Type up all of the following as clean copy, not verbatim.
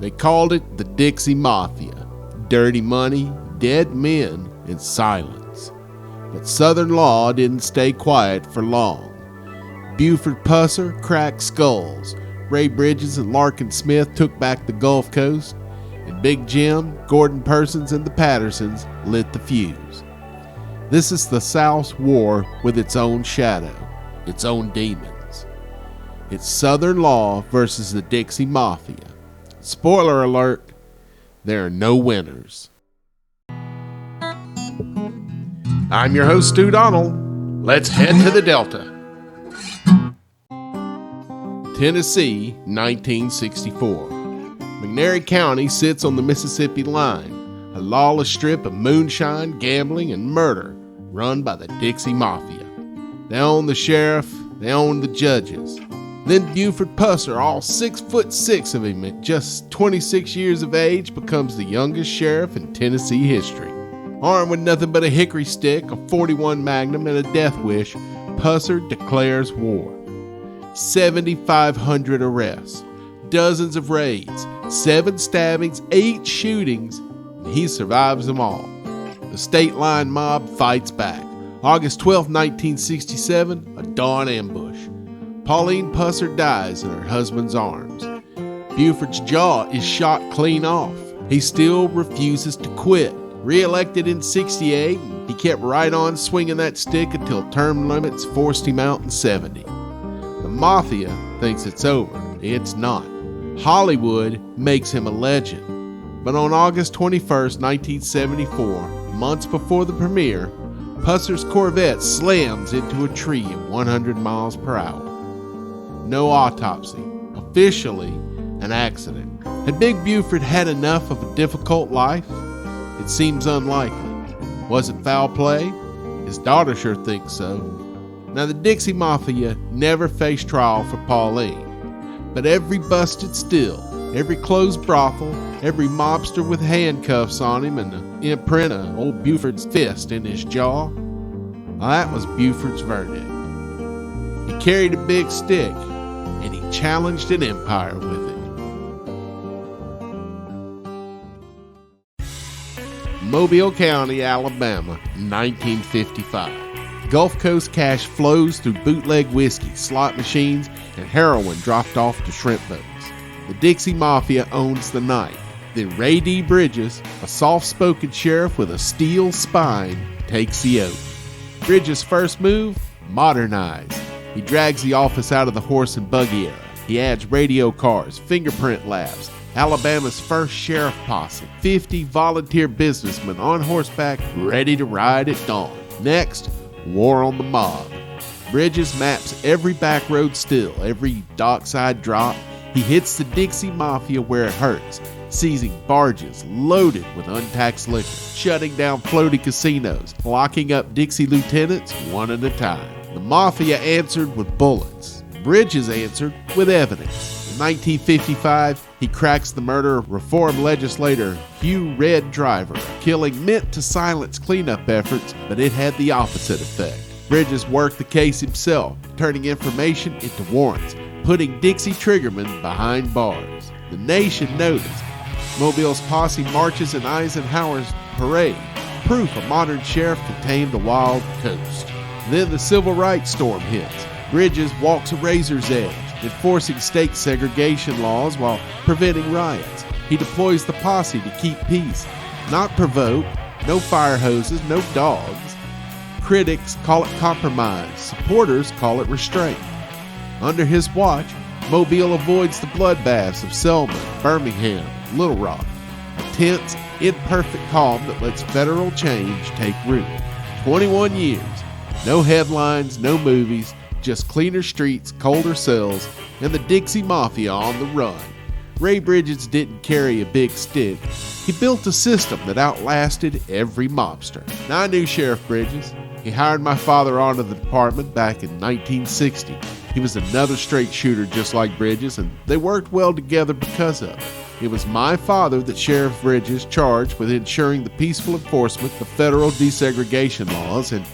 They called it the Dixie Mafia. Dirty money, dead men, and silence. But Southern law didn't stay quiet for long. Buford Pusser cracked skulls. Ray Bridges and Larkin Smith took back the Gulf Coast. And Big Jim, Gordon Persons, and the Pattersons lit the fuse. This is the South's war with its own shadow, its own demons. It's Southern law versus the Dixie Mafia. Spoiler alert, there are no winners. I'm your host, Stu Donald. Let's head to the Delta. Tennessee, 1964. McNairy County sits on the Mississippi line, a lawless strip of moonshine, gambling, and murder run by the Dixie Mafia. They own the sheriff, they own the judges. Then Buford Pusser, all 6'6" of him at just 26 years of age, becomes the youngest sheriff in Tennessee history. Armed with nothing but a hickory stick, a .41 Magnum, and a death wish, Pusser declares war. 7,500 arrests, dozens of raids, 7 stabbings, 8 shootings, and he survives them all. The state line mob fights back. August 12, 1967, a dawn ambush. Pauline Pusser dies in her husband's arms. Buford's jaw is shot clean off. He still refuses to quit. Re-elected in 68, he kept right on swinging that stick until term limits forced him out in 70. The Mafia thinks it's over. It's not. Hollywood makes him a legend. But on August 21st, 1974, months before the premiere, Pusser's Corvette slams into a tree at 100 miles per hour. No autopsy. Officially, an accident. Had Big Buford had enough of a difficult life? It seems unlikely. Was it foul play? His daughter sure thinks so. Now, the Dixie Mafia never faced trial for Pauline, but every busted still, every closed brothel, every mobster with handcuffs on him and the imprint of old Buford's fist in his jaw, well, that was Buford's verdict. He carried a big stick, and he challenged an empire with it. Mobile County, Alabama, 1955. Gulf Coast cash flows through bootleg whiskey, slot machines, and heroin dropped off to shrimp boats. The Dixie Mafia owns the night. Then Ray D. Bridges, a soft-spoken sheriff with a steel spine, takes the oath. Bridges' first move? Modernize. He drags the office out of the horse and buggy era. He adds radio cars, fingerprint labs, Alabama's first sheriff posse, 50 volunteer businessmen on horseback ready to ride at dawn. Next, war on the mob. Bridges maps every back road still, every dockside drop. He hits the Dixie Mafia where it hurts, seizing barges loaded with untaxed liquor, shutting down floating casinos, locking up Dixie lieutenants one at a time. The Mafia answered with bullets. Bridges answered with evidence. In 1955, he cracks the murder of reform legislator Hugh Red Driver. Killing meant to silence cleanup efforts, but it had the opposite effect. Bridges worked the case himself, turning information into warrants, putting Dixie triggermen behind bars. The nation noticed. Mobile's posse marches in Eisenhower's parade, proof a modern sheriff could tame the wild coast. Then the civil rights storm hits. Bridges walks a razor's edge, enforcing state segregation laws while preventing riots. He deploys the posse to keep peace, not provoke, no fire hoses, no dogs. Critics call it compromise, supporters call it restraint. Under his watch, Mobile avoids the bloodbaths of Selma, Birmingham, Little Rock, a tense, imperfect calm that lets federal change take root. 21 years, no headlines, no movies, just cleaner streets, colder cells, and the Dixie Mafia on the run. Ray Bridges didn't carry a big stick. He built a system that outlasted every mobster. Now, I knew Sheriff Bridges. He hired my father onto the department back in 1960. He was another straight shooter just like Bridges, and they worked well together because of it. It was my father that Sheriff Bridges charged with ensuring the peaceful enforcement of federal desegregation laws and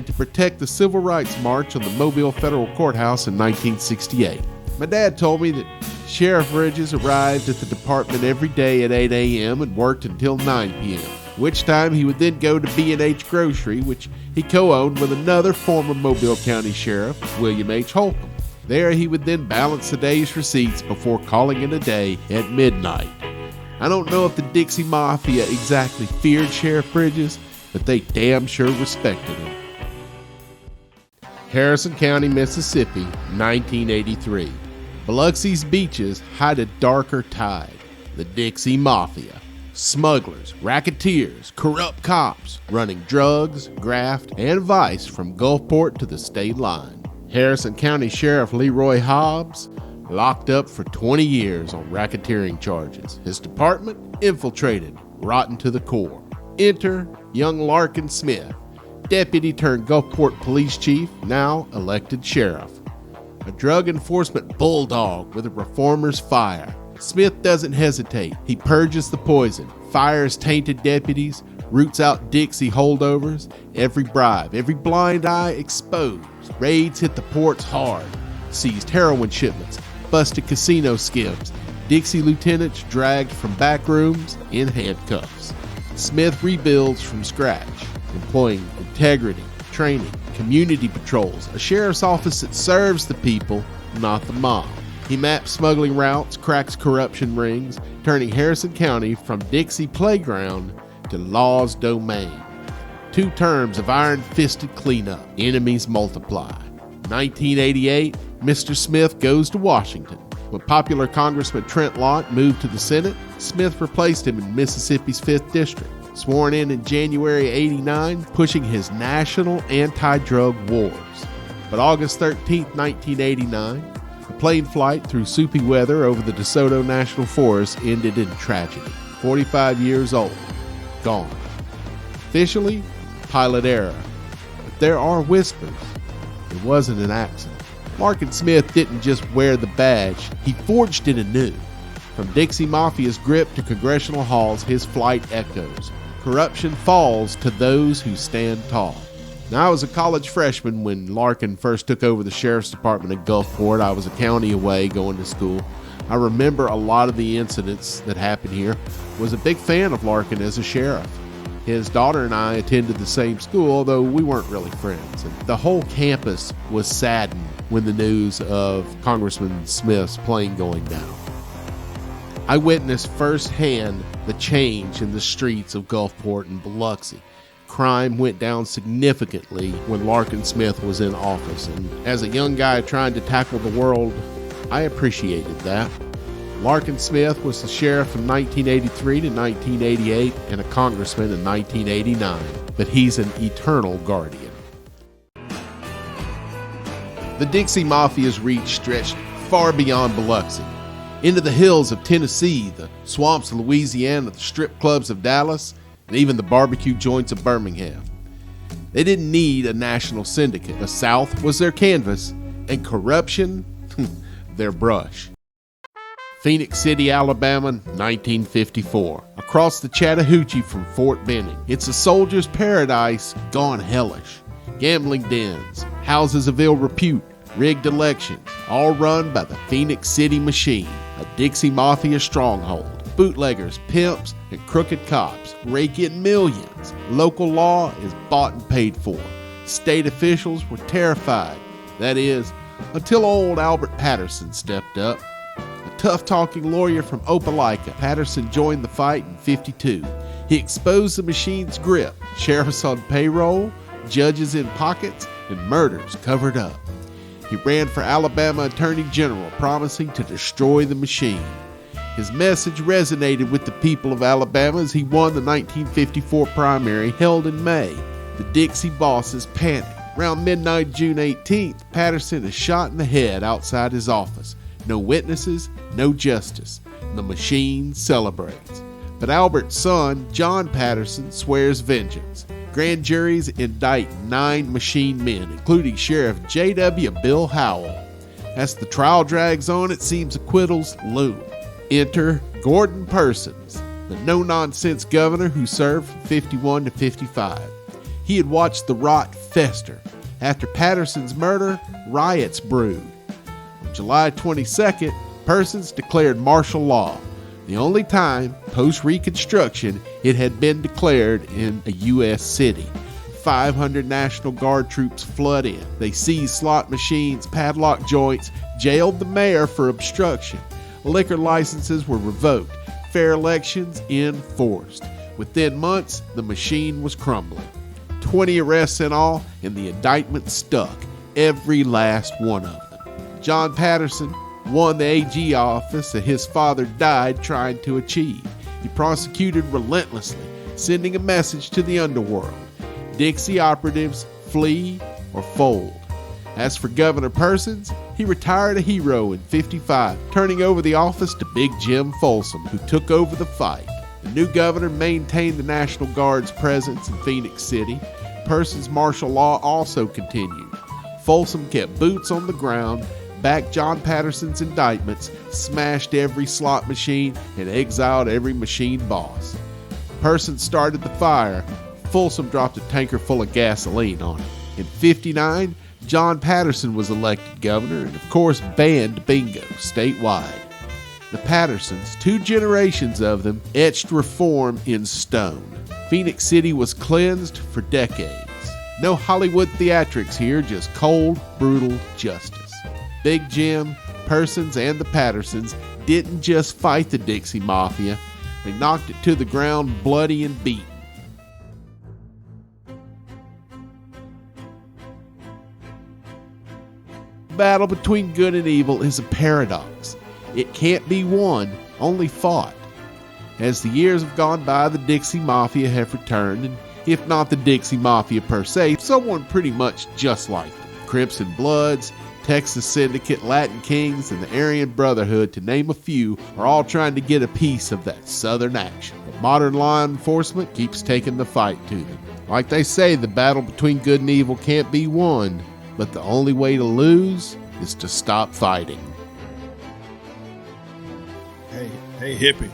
to protect the Civil Rights March on the Mobile Federal Courthouse in 1968. My dad told me that Sheriff Bridges arrived at the department every day at 8 a.m. and worked until 9 p.m., which time he would then go to B&H Grocery, which he co-owned with another former Mobile County Sheriff, William H. Holcomb. There he would then balance the day's receipts before calling it a day at midnight. I don't know if the Dixie Mafia exactly feared Sheriff Bridges, but they damn sure respected him. Harrison County, Mississippi, 1983. Biloxi's beaches hide a darker tide. The Dixie Mafia. Smugglers, racketeers, corrupt cops, running drugs, graft, and vice from Gulfport to the state line. Harrison County Sheriff Leroy Hobbs locked up for 20 years on racketeering charges. His department infiltrated, rotten to the core. Enter young Larkin Smith, deputy turned Gulfport police chief, now elected sheriff. A drug enforcement bulldog with a reformer's fire. Smith doesn't hesitate. He purges the poison, fires tainted deputies, roots out Dixie holdovers, every bribe, every blind eye exposed. Raids hit the ports hard, seized heroin shipments, busted casino skims, Dixie lieutenants dragged from back rooms in handcuffs. Smith rebuilds from scratch, employing integrity, training, community patrols, a sheriff's office that serves the people, not the mob. He maps smuggling routes, cracks corruption rings, turning Harrison County from Dixie playground to law's domain. 2 terms of iron-fisted cleanup. Enemies multiply. 1988, Mr. Smith goes to Washington. When popular Congressman Trent Lott moved to the Senate, Smith replaced him in Mississippi's 5th District. Sworn in January '89, pushing his national anti-drug wars. But August 13, 1989, a plane flight through soupy weather over the DeSoto National Forest ended in tragedy. 45 years old, gone. Officially, pilot error. But there are whispers. It wasn't an accident. Larkin Smith didn't just wear the badge, he forged it anew. From Dixie Mafia's grip to congressional halls, his flight echoes. Corruption falls to those who stand tall. Now, I was a college freshman when Larkin first took over the sheriff's department at Gulfport. I was a county away going to school. I remember a lot of the incidents that happened here. Was a big fan of Larkin as a sheriff. His daughter and I attended the same school, although we weren't really friends. And the whole campus was saddened when the news of Congressman Smith's plane going down. I witnessed firsthand the change in the streets of Gulfport and Biloxi. Crime went down significantly when Larkin Smith was in office, and as a young guy trying to tackle the world, I appreciated that. Larkin Smith was the sheriff from 1983 to 1988 and a congressman in 1989, but he's an eternal guardian. The Dixie Mafia's reach stretched far beyond Biloxi. Into the hills of Tennessee, the swamps of Louisiana, the strip clubs of Dallas, and even the barbecue joints of Birmingham. They didn't need a national syndicate. The South was their canvas, and corruption, their brush. Phenix City, Alabama, 1954. Across the Chattahoochee from Fort Benning. It's a soldier's paradise gone hellish. Gambling dens, houses of ill repute, rigged elections, all run by the Phenix City machine, a Dixie Mafia stronghold. Bootleggers, pimps, and crooked cops rake in millions. Local law is bought and paid for. State officials were terrified. That is, until old Albert Patterson stepped up. A tough-talking lawyer from Opelika, Patterson joined the fight in '52. He exposed the machine's grip, sheriffs on payroll, judges in pockets, and murders covered up. He ran for Alabama Attorney General, promising to destroy the machine. His message resonated with the people of Alabama as he won the 1954 primary held in May. The Dixie bosses panicked. Around midnight June 18th, Patterson is shot in the head outside his office. No witnesses, no justice. The machine celebrates. But Albert's son, John Patterson, swears vengeance. Grand juries indict 9 machine men, including Sheriff J.W. Bill Howell. As the trial drags on, it seems acquittals loom. Enter Gordon Persons, the no-nonsense governor who served from 51 to 55. He had watched the rot fester. After Patterson's murder, riots brewed. On July 22nd, Persons declared martial law, the only time post-Reconstruction it had been declared in a U.S. city. 500 National Guard troops flood in. They seized slot machines, padlocked joints, jailed the mayor for obstruction. Liquor licenses were revoked. Fair elections enforced. Within months, the machine was crumbling. 20 arrests in all, and the indictment stuck, every last one of them. John Patterson won the AG office that his father died trying to achieve. He prosecuted relentlessly, sending a message to the underworld. Dixie operatives flee or fold. As for Governor Persons, he retired a hero in '55, turning over the office to Big Jim Folsom, who took over the fight. The new governor maintained the National Guard's presence in Phenix City. Persons' martial law also continued. Folsom kept boots on the ground, backed John Patterson's indictments, smashed every slot machine, and exiled every machine boss. Persons started the fire. Folsom dropped a tanker full of gasoline on it. In '59, John Patterson was elected governor and, of course, banned bingo statewide. The Pattersons, 2 generations of them, etched reform in stone. Phenix City was cleansed for decades. No Hollywood theatrics here, just cold, brutal justice. Big Jim, Persons, and the Pattersons didn't just fight the Dixie Mafia, they knocked it to the ground bloody and beaten. The battle between good and evil is a paradox. It can't be won, only fought. As the years have gone by, the Dixie Mafia have returned, and if not the Dixie Mafia per se, someone pretty much just like them. Crips and Bloods, Texas Syndicate, Latin Kings, and the Aryan Brotherhood, to name a few, are all trying to get a piece of that southern action. But modern law enforcement keeps taking the fight to them. Like they say, the battle between good and evil can't be won, but the only way to lose is to stop fighting. Hey hippie,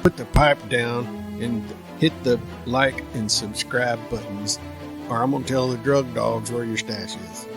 put the pipe down and hit the like and subscribe buttons, or I'm gonna tell the drug dogs where your stash is.